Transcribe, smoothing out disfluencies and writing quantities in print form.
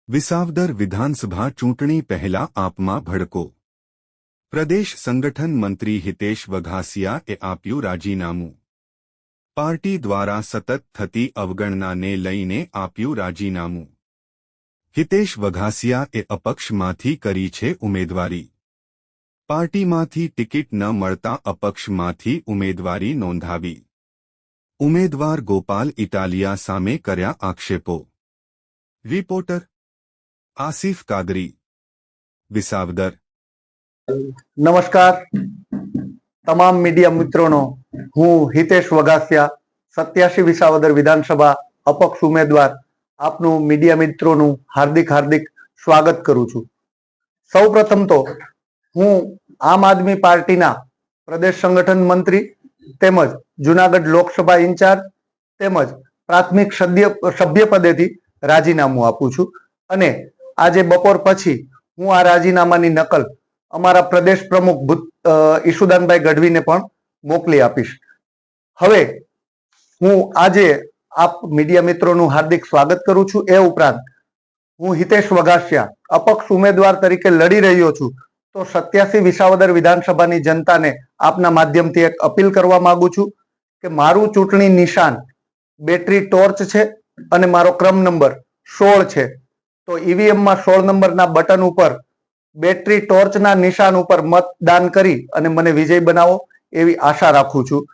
વિસાવદર વિધાનસભા ચૂંટણી પહેલા આપમાં ભડકો. પ્રદેશ સંગઠન મંત્રી હિતેશ વઘાસિયાએ આપ્યું રાજીનામું. પાર્ટી દ્વારા સતત થતી અવગણનાને લઈને આપ્યું રાજીનામું. હિતેશ વઘાસિયાએ અપક્ષમાંથી કરી છે ઉમેદવારી. પાર્ટીમાંથી ટિકિટ ન મળતા અપક્ષમાંથી ઉમેદવારી નોંધાવી. ઉમેદવાર ગોપાલ ઇટાલિયા સામે કર્યા આક્ષેપો. રિપોર્ટર આસિફ કાદરી, વિસાવદર. નમસ્કાર તમામ મીડિયા મિત્રોનો. હું હિતેશ વઘાસિયા, 87 વિસાવદર વિધાનસભા અપક્ષ ઉમેદવાર, આપનું મીડિયા મિત્રોનું હાર્દિક સ્વાગત કરું છું. સૌપ્રથમ તો હું આમ આદમી પાર્ટીના પ્રદેશ સંગઠન મંત્રી તેમજ જુનાગઢ લોકસભા ઇન્ચાર્જ તેમજ પ્રાથમિક સભ્ય પદેથી રાજીનામું આપું છું અને આજે બપોર પછી હું આ રાજીનામાની નકલ અમારા પ્રદેશ પ્રમુખ ઈશુદાનભાઈ ગઢવીને પણ મોકલી આપીશ. હવે હું આજે આપ મીડિયા મિત્રોનું હાર્દિક સ્વાગત કરું છું. એ ઉપરાંત હું હિતેશ વઘાસિયા અપક્ષ ઉમેદવાર તરીકે લડી રહ્યો છું. તો 87 વિસાવદર વિધાનસભાની જનતાને આપના માધ્યમથી એક અપીલ કરવા માંગુ છું કે મારું ચૂંટણી નિશાન બેટરી ટોર્ચ છે અને મારો ક્રમ નંબર 16 છે. તો ઈવીએમમાં 16 નંબરના બટન ઉપર બેટરી ટોર્ચના નિશાન ઉપર મતદાન કરી અને મને વિજય બનાવો એવી આશા રાખું છું.